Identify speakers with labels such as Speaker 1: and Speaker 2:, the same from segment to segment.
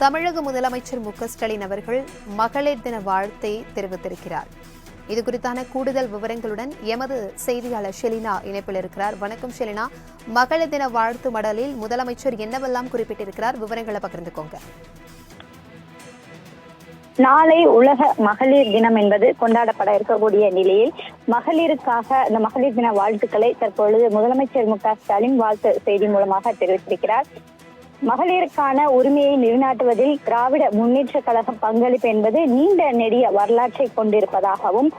Speaker 1: தமிழக முதலமைச்சர் மு.க.ஸ்டாலின் அவர்கள் மகளிர் தின வாழ்த்தை தெரிவித்திருக்கிறார். இதுகுறித்தான கூடுதல் விவரங்களுடன் எமது செய்தியாளர் ஷெலினா இணைப்பில் இருக்கிறார். வணக்கம் ஷெலினா. மகளிர் தின வாழ்த்து மடலில் முதலமைச்சர் என்னவெல்லாம் குறிப்பிட்டிருக்கிறார்? விவரங்களை பகிர்ந்துக்கோங்க.
Speaker 2: நாளை உலக மகளிர் தினம் என்பது கொண்டாடப்பட இருக்கக்கூடிய நிலையில் மகளிருக்காக இந்த மகளிர் தின வாழ்த்துக்களை தற்பொழுது முதலமைச்சர் மு.க.ஸ்டாலின் வாழ்த்து செய்தி மூலமாக தெரிவித்திருக்கிறார். மகளிருக்கான உரிமையை நிலைநாட்டுவதில் திராவிட முன்னேற்ற கழகம் பங்களிப்பு என்பது நீண்ட நெடிய வரலாற்றை கொண்டிருப்பதாகவும்,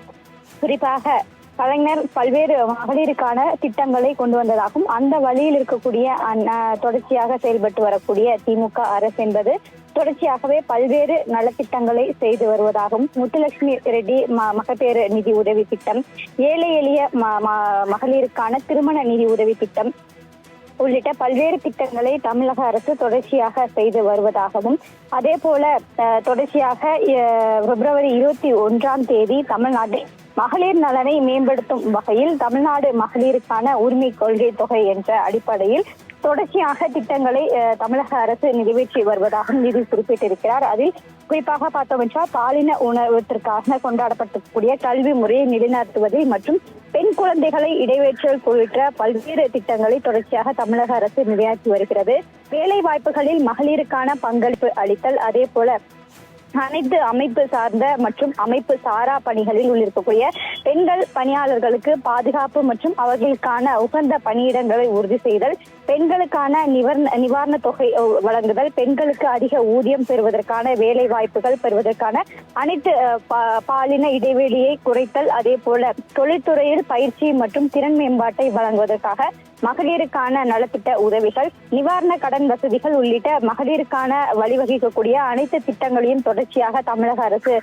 Speaker 2: குறிப்பாக கலைஞர் பல்வேறு மகளிருக்கான திட்டங்களை கொண்டு வந்ததாகவும், அந்த வழியில் இருக்கக்கூடிய தொடர்ச்சியாக செயல்பட்டு வரக்கூடிய திமுக அரசு என்பது தொடர்ச்சியாகவே பல்வேறு நலத்திட்டங்களை செய்து வருவதாகவும், முத்துலட்சுமி ரெட்டி மகப்பேறு நிதி உதவி திட்டம், ஏழை எளிய மகளிருக்கான திருமண நிதி உதவி திட்டம் உள்ளிட்ட பல்வேறு திட்டங்களை தமிழக அரசு தொடர்ச்சியாக செய்து வருவதாகவும், அதே போல தொடர்ச்சியாக பிப்ரவரி 21 தமிழ்நாட்டில் மகளிர் நலனை மேம்படுத்தும் வகையில் தமிழ்நாடு மகளிருக்கான உரிமை கொள்கை தொகை என்ற அடிப்படையில் தொடர்ச்சியாக திட்டங்களை தமிழக அரசு நிறைவேற்றி வருவதாகவும் நிதி குறிப்பிட்டிருக்கிறார். அதில் குறிப்பாக பார்த்தோம் என்றால் பாலின உணர்வதற்காக கொண்டாடப்படக்கூடிய கல்வி முறையை நிலைநாட்டுவதில் மற்றும் பெண் குழந்தைகளை இடைவேற்றல் உள்ளிட்ட பல்வேறு திட்டங்களை தொடர்ச்சியாக தமிழக அரசு நிறைவேற்றி வருகிறது. வேலை வாய்ப்புகளில் மகளிருக்கான பங்களிப்பு அளித்தல், அதே போல அனைத்து அமைப்பு சார்ந்த மற்றும் அமைப்பு சாரா பணிகளில் உள்ளிருக்கக்கூடிய பெண்கள் பணியாளர்களுக்கு பாதுகாப்பு மற்றும் அவர்களுக்கான உகந்த பணியிடங்களை உறுதி செய்தல், பெண்களுக்கான நிவாரண தொகை வழங்குதல், பெண்களுக்கு அதிக ஊதியம் பெறுவதற்கான வேலை வாய்ப்புகள் பெறுவதற்கான அனைத்து பாலின இடைவெளியை குறைத்தல், அதே போல தொழில்துறையில் பயிற்சி மற்றும் திறன் மேம்பாட்டை வழங்குவதற்காக மகளிருக்கான நலத்திட்ட உதவிகள், நிவாரண கடன் வசதிகள் உள்ளிட்ட மகளிருக்கான வழிவகுக்கக்கூடிய அனைத்து திட்டங்களையும் தொடர்ச்சியாக தமிழக அரசு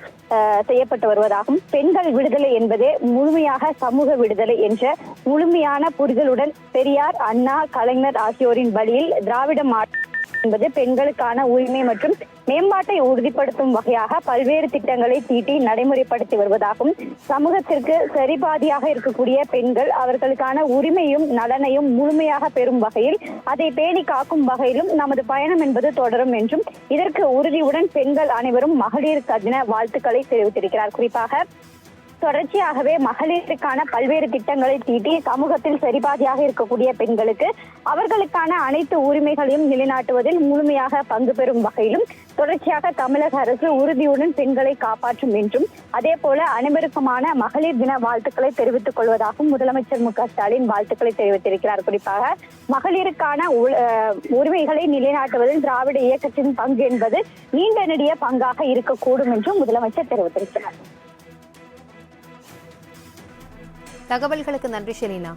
Speaker 2: செய்யப்பட்டு வருவதாகவும், பெண்கள் விடுதலை என்பதே முழுமையாக சமூக விடுதலை என்ற முழுமையான புரிதலுடன் பெரியார், அண்ணா, கலைஞர் ஆகியோரின் வழியில் திராவிட மாடல் என்பது பெண்களுக்கான உரிமை மற்றும் மேம்பாட்டை உறுதிப்படுத்தும் வகையாக பல்வேறு திட்டங்களை தீட்டி நடைமுறைப்படுத்தி வருவதாகவும், சமூகத்திற்கு சரிபாதியாக இருக்கக்கூடிய பெண்கள் அவர்களுக்கான உரிமையும் நலனையும் முழுமையாக பெறும் வகையில் அதை பேணி காக்கும் வகையிலும் நமது பயணம் என்பது தொடரும் என்றும், இதற்கு உறுதியுடன் பெண்கள் அனைவரும் மகளிர் தின வாழ்த்துக்களை தெரிவித்திருக்கிறார். குறிப்பாக தொடர்ச்சியாகவே மகளிருக்கான பல்வேறு திட்டங்களை தீட்டி சமூகத்தில் சரிபாதியாக இருக்கக்கூடிய பெண்களுக்கு அவர்களுக்கான அனைத்து உரிமைகளையும் நிலைநாட்டுவதில் முழுமையாக பங்கு பெறும் வகையிலும் தொடர்ச்சியாக தமிழக அரசு உறுதியுடன் பெண்களை காப்பாற்றும் என்றும், அதே போல அனைவருக்குமான மகளிர் தின வாழ்த்துக்களை தெரிவித்துக் கொள்வதாகவும் முதலமைச்சர் மு.க.ஸ்டாலின் வாழ்த்துக்களை தெரிவித்திருக்கிறார். குறிப்பாக மகளிருக்கான உரிமைகளை நிலைநாட்டுவதில் திராவிட இயக்கத்தின் பங்கு என்பது நீண்ட நெடிய பங்காக இருக்கக்கூடும் என்றும் முதலமைச்சர் தெரிவித்திருக்கிறார்.
Speaker 1: தகவல்களுக்கு நன்றி ஷெலினா.